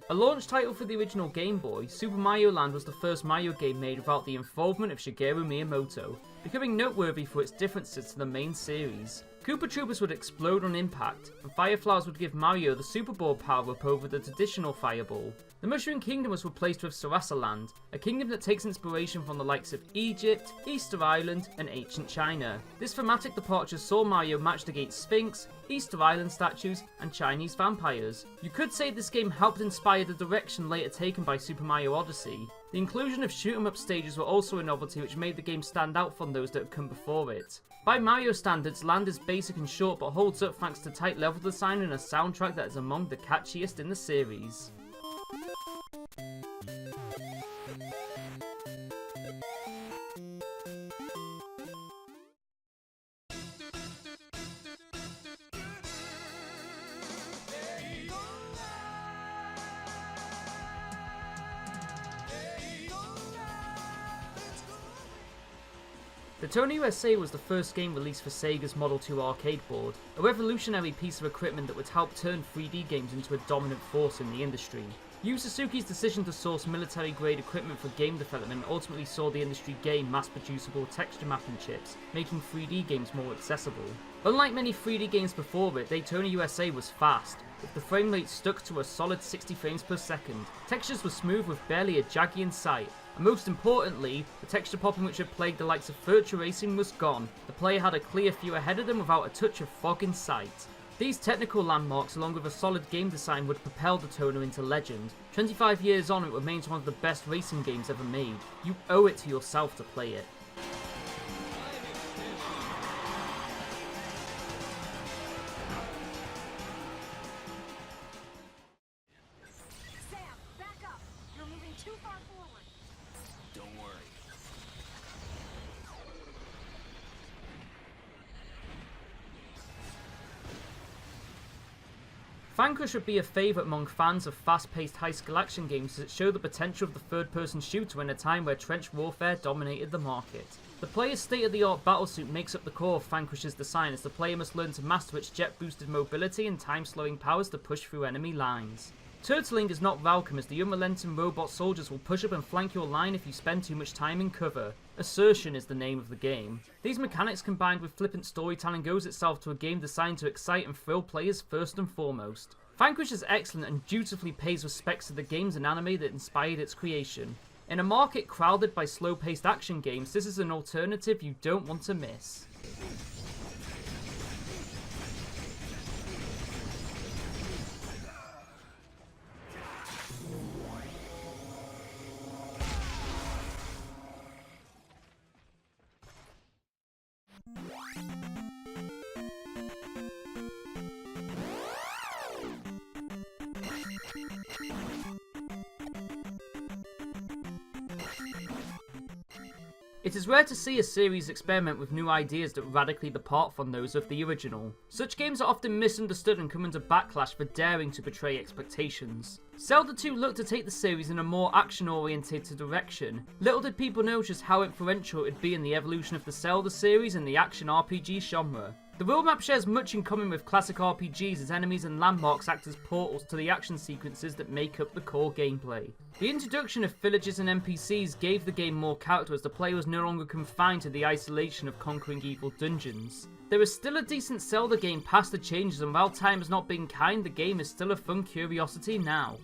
A launch title for the original Game Boy, Super Mario Land was the first Mario game made without the involvement of Shigeru Miyamoto, becoming noteworthy for its differences to the main series. Koopa Troopas would explode on impact, and Fireflies would give Mario the Super Ball power-up over the traditional Fireball. The Mushroom Kingdom was replaced with Sarasa Land, a kingdom that takes inspiration from the likes of Egypt, Easter Island, and ancient China. This thematic departure saw Mario matched against Sphinx, Easter Island statues, and Chinese vampires. You could say this game helped inspire the direction later taken by Super Mario Odyssey. The inclusion of shoot-'em-up stages were also a novelty which made the game stand out from those that had come before it. By Mario standards, Land is basic and short but holds up thanks to tight level design and a soundtrack that is among the catchiest in the series. Daytona USA was the first game released for Sega's Model 2 arcade board, a revolutionary piece of equipment that would help turn 3D games into a dominant force in the industry. Yu Suzuki's decision to source military-grade equipment for game development ultimately saw the industry gain mass-producible texture mapping chips, making 3D games more accessible. Unlike many 3D games before it, Daytona USA was fast, with the frame rate stuck to a solid 60 frames per second. Textures were smooth with barely a jaggy in sight, and most importantly, the texture popping which had plagued the likes of Virtua Racing was gone. The player had a clear view ahead of them without a touch of fog in sight. These technical landmarks, along with a solid game design, would propel Daytona into legend. 25 years on, it remains one of the best racing games ever made. You owe it to yourself to play it. Sam, back up! You're moving too far forward. Don't worry. Vanquish would be a favourite among fans of fast-paced high-skill action games as it showed the potential of the third-person shooter in a time where trench warfare dominated the market. The player's state-of-the-art battlesuit makes up the core of Vanquish's design as the player must learn to master its jet-boosted mobility and time-slowing powers to push through enemy lines. Turtling is not welcome as the unrelenting robot soldiers will push up and flank your line if you spend too much time in cover. Assertion is the name of the game. These mechanics combined with flippant storytelling goes itself to a game designed to excite and thrill players first and foremost. Vanquish is excellent and dutifully pays respects to the games and anime that inspired its creation. In a market crowded by slow-paced action games, this is an alternative you don't want to miss. It is rare to see a series experiment with new ideas that radically depart from those of the original. Such games are often misunderstood and come under backlash for daring to betray expectations. Zelda 2 looked to take the series in a more action-oriented direction. Little did people know just how influential it would be in the evolution of the Zelda series and the action RPG genre. The world map shares much in common with classic RPGs as enemies and landmarks act as portals to the action sequences that make up the core gameplay. The introduction of villages and NPCs gave the game more character as the player was no longer confined to the isolation of conquering evil dungeons. There is still a decent Zelda game past the changes, and while time has not been kind, the game is still a fun curiosity now.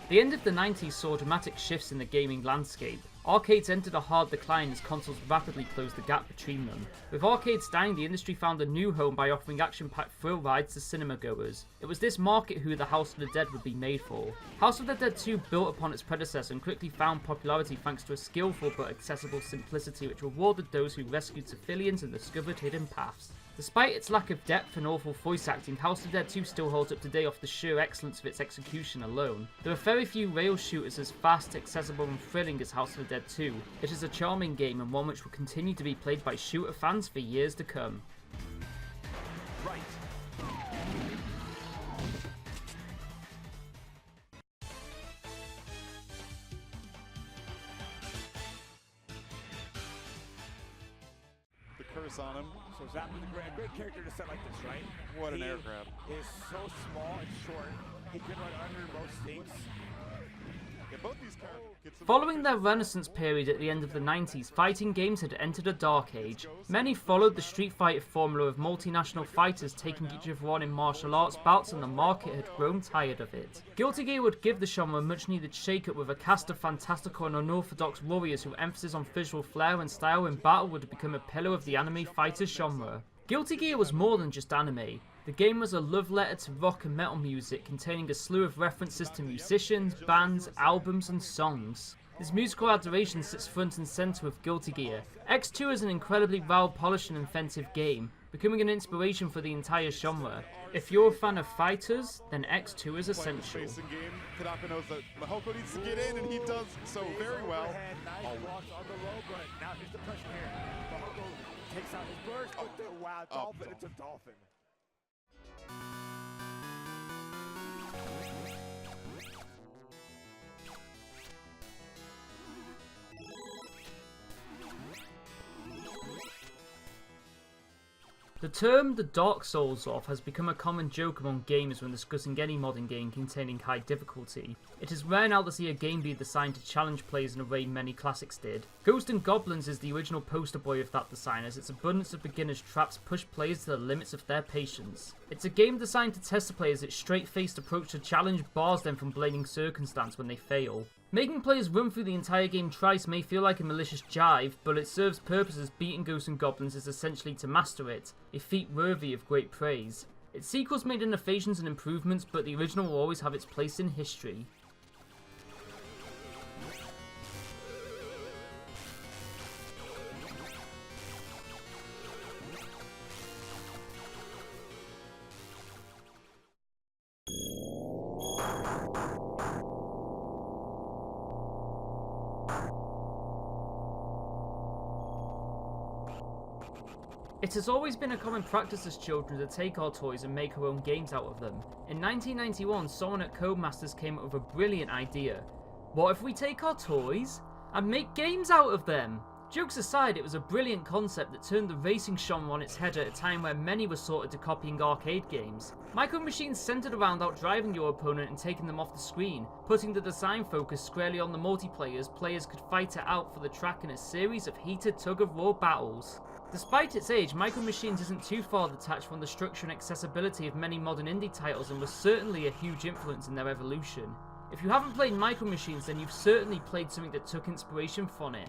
The end of the 90s saw dramatic shifts in the gaming landscape. Arcades entered a hard decline as consoles rapidly closed the gap between them. With arcades dying, the industry found a new home by offering action-packed thrill rides to cinema goers. It was this market who The House of the Dead would be made for. House of the Dead 2 built upon its predecessor and quickly found popularity thanks to a skillful but accessible simplicity which rewarded those who rescued civilians and discovered hidden paths. Despite its lack of depth and awful voice acting, House of the Dead 2 still holds up today off the sheer excellence of its execution alone. There are very few rail shooters as fast, accessible and thrilling as House of the Dead 2. It is a charming game and one which will continue to be played by shooter fans for years to come. Right. The curse on him. So Zap is a great character to set like this, right? What an He air grab. is so small and short. He can run under most things. Yeah, both these characters get some Following their renaissance period at the end of the 90s, fighting games had entered a dark age. Many followed the Street Fighter formula of multinational fighters taking each other on in martial arts bouts, and the market had grown tired of it. Guilty Gear would give the genre a much needed shake-up with a cast of fantastical and unorthodox warriors whose emphasis on visual flair and style in battle would become a pillar of the anime fighter genre. Guilty Gear was more than just anime. The game was a love letter to rock and metal music, containing a slew of references to musicians, bands, albums and songs. This musical adoration sits front and centre with Guilty Gear. X2 is an incredibly well-polished and inventive game, becoming an inspiration for the entire genre. If you're a fan of fighters, then X2 is essential. Facing game. Tanaka knows that Mahoko needs to get in, and he does so very well. Overhead, nice blocks on the low, but now here's the pressure here. Mahoko takes out his burst with the wow dolphin. It's a dolphin. The term the Dark Souls of has become a common joke among gamers when discussing any modern game containing high difficulty. It is rare now to see a game be designed to challenge players in a way many classics did. Ghosts and Goblins is the original poster boy of that design, as its abundance of beginners traps push players to the limits of their patience. It's a game designed to test the players' straight-faced approach to challenge bars them from blaming circumstance when they fail. Making players run through the entire game twice may feel like a malicious jive, but it serves purpose as beating Ghosts and Goblins is essentially to master it, a feat worthy of great praise. Its sequels made innovations and improvements, but the original will always have its place in history. It has always been a common practice as children to take our toys and make our own games out of them. In 1991, someone at Codemasters came up with a brilliant idea. What if we take our toys and make games out of them? Jokes aside, it was a brilliant concept that turned the racing genre on its head at a time where many were sorted to copying arcade games. Micro Machines centered around outdriving your opponent and taking them off the screen, putting the design focus squarely on the multiplayers. Players could fight it out for the track in a series of heated tug-of-war battles. Despite its age, Micro Machines isn't too far detached from the structure and accessibility of many modern indie titles and was certainly a huge influence in their evolution. If you haven't played Micro Machines, then you've certainly played something that took inspiration from it.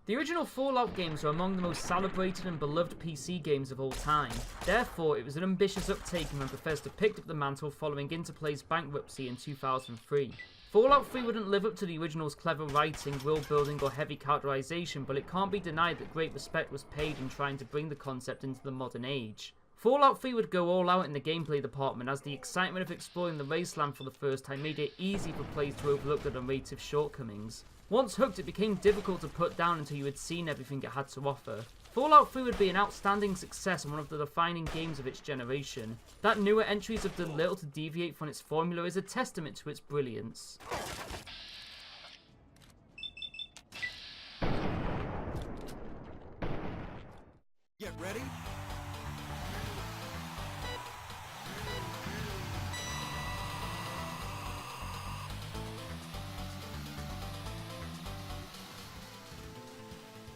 The original Fallout games are among the most celebrated and beloved PC games of all time. Therefore, it was an ambitious uptaking when Bethesda picked up the mantle following Interplay's bankruptcy in 2003. Fallout 3 wouldn't live up to the original's clever writing, world building or heavy characterization, but it can't be denied that great respect was paid in trying to bring the concept into the modern age. Fallout 3 would go all out in the gameplay department, as the excitement of exploring the wasteland for the first time made it easy for players to overlook the narrative shortcomings. Once hooked, it became difficult to put down until you had seen everything it had to offer. Fallout 3 would be an outstanding success and one of the defining games of its generation. That newer entries have done little to deviate from its formula is a testament to its brilliance. Get ready.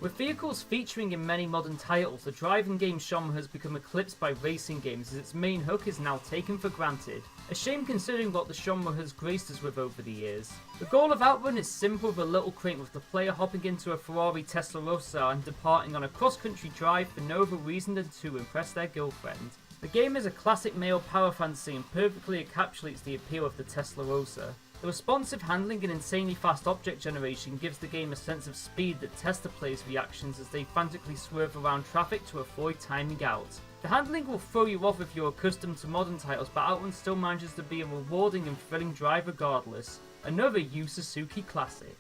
With vehicles featuring in many modern titles, the driving game genre has become eclipsed by racing games as its main hook is now taken for granted. A shame considering what the genre has graced us with over the years. The goal of Outrun is simple with a little crate, with the player hopping into a Ferrari Testarossa and departing on a cross-country drive for no other reason than to impress their girlfriend. The game is a classic male power fantasy and perfectly encapsulates the appeal of the Testarossa. The responsive handling and insanely fast object generation gives the game a sense of speed that tests the player's reactions as they frantically swerve around traffic to avoid timing out. The handling will throw you off if you're accustomed to modern titles, but Outrun still manages to be a rewarding and thrilling drive regardless. Another Yu Suzuki classic.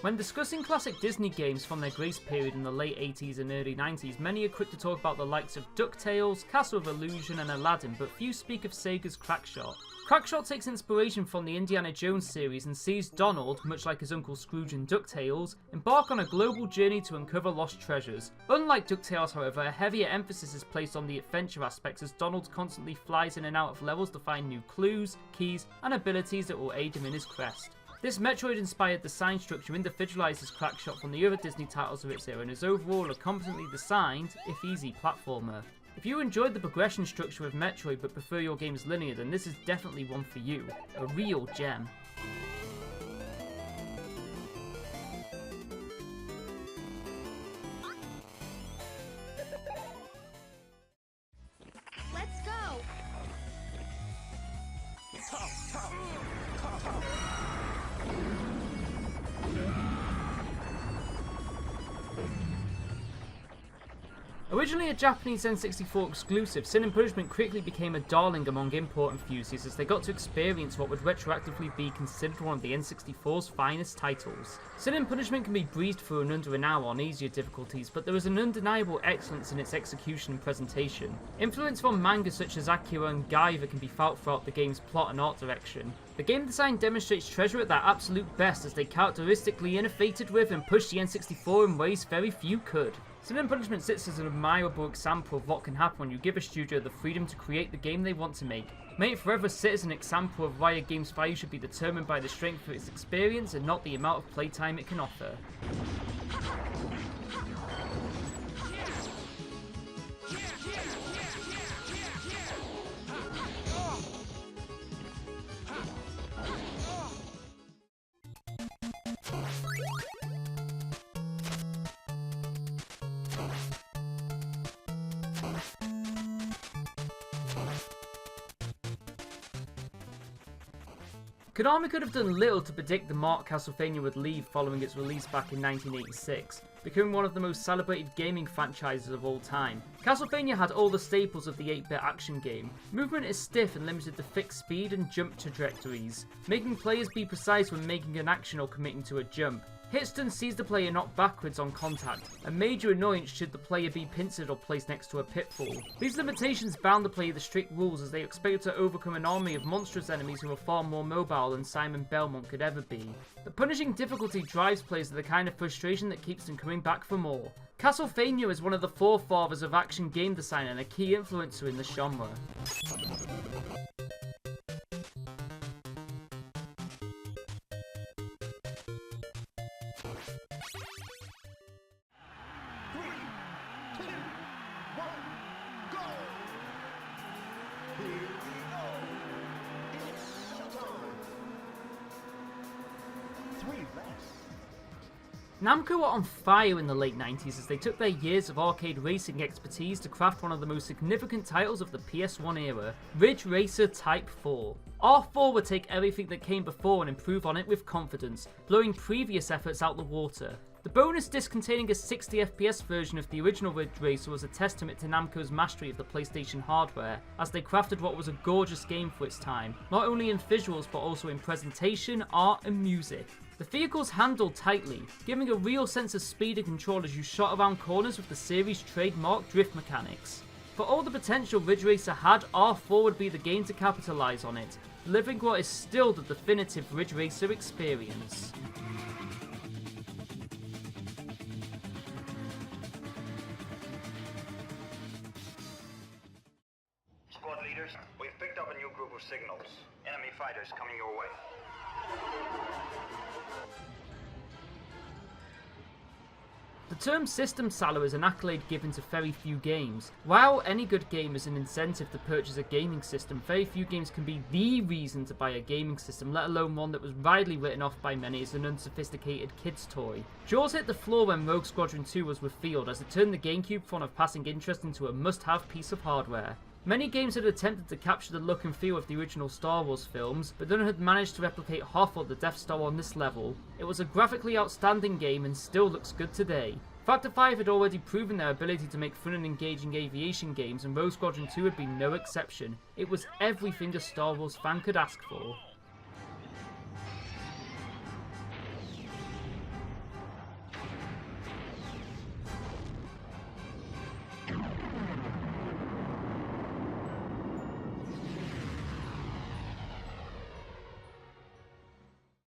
When discussing classic Disney games from their grace period in the late 80s and early 90s, many are quick to talk about the likes of DuckTales, Castle of Illusion and Aladdin, but few speak of Sega's Crackshot. Crackshot takes inspiration from the Indiana Jones series and sees Donald, much like his Uncle Scrooge in DuckTales, embark on a global journey to uncover lost treasures. Unlike DuckTales, however, a heavier emphasis is placed on the adventure aspects as Donald constantly flies in and out of levels to find new clues, keys and abilities that will aid him in his quest. This Metroid-inspired design structure individualizes Crackshot from the other Disney titles of its era and is overall a competently designed, if easy, platformer. If you enjoyed the progression structure of Metroid but prefer your games linear, then this is definitely one for you. A real gem. Let's go! Originally a Japanese N64 exclusive, Sin and Punishment quickly became a darling among import enthusiasts as they got to experience what would retroactively be considered one of the N64's finest titles. Sin and Punishment can be breezed through in under an hour on easier difficulties, but there is an undeniable excellence in its execution and presentation. Influence from manga such as Akira and Gaiva can be felt throughout the game's plot and art direction. The game design demonstrates Treasure at their absolute best as they characteristically innovated with and pushed the N64 in ways very few could. Sin and Punishment sits as an admirable example of what can happen when you give a studio the freedom to create the game they want to make. May it forever sit as an example of why a game's value should be determined by the strength of its experience and not the amount of playtime it can offer. Konami could have done little to predict the mark Castlevania would leave following its release back in 1986, becoming one of the most celebrated gaming franchises of all time. Castlevania had all the staples of the 8-bit action game. Movement is stiff and limited to fixed speed and jump trajectories, making players be precise when making an action or committing to a jump. Hitstun sees the player knocked backwards on contact, a major annoyance should the player be pincered or placed next to a pitfall. These limitations bound the player to strict rules as they expected to overcome an army of monstrous enemies who are far more mobile than Simon Belmont could ever be. The punishing difficulty drives players to the kind of frustration that keeps them coming back for more. Castlevania is one of the forefathers of action game design and a key influencer in the genre. Namco were on fire in the late 90s as they took their years of arcade racing expertise to craft one of the most significant titles of the PS1 era, Ridge Racer Type 4. R4 would take everything that came before and improve on it with confidence, blowing previous efforts out the water. The bonus disc containing a 60 FPS version of the original Ridge Racer was a testament to Namco's mastery of the PlayStation hardware, as they crafted what was a gorgeous game for its time, not only in visuals but also in presentation, art and music. The vehicles handled tightly, giving a real sense of speed and control as you shot around corners with the series' trademark drift mechanics. For all the potential Ridge Racer had, R4 would be the game to capitalize on it, delivering what is still the definitive Ridge Racer experience. Squad leaders, we've picked up a new group of signals. Enemy fighters coming your way. The term system seller is an accolade given to very few games. While any good game is an incentive to purchase a gaming system, very few games can be the reason to buy a gaming system, let alone one that was widely written off by many as an unsophisticated kid's toy. Jaws hit the floor when Rogue Squadron 2 was revealed, as it turned the GameCube fun of passing interest into a must-have piece of hardware. Many games had attempted to capture the look and feel of the original Star Wars films, but none had managed to replicate Hoth or the Death Star on this level. It was a graphically outstanding game and still looks good today. Factor 5 had already proven their ability to make fun and engaging aviation games, and Rogue Squadron 2 had been no exception. It was everything a Star Wars fan could ask for.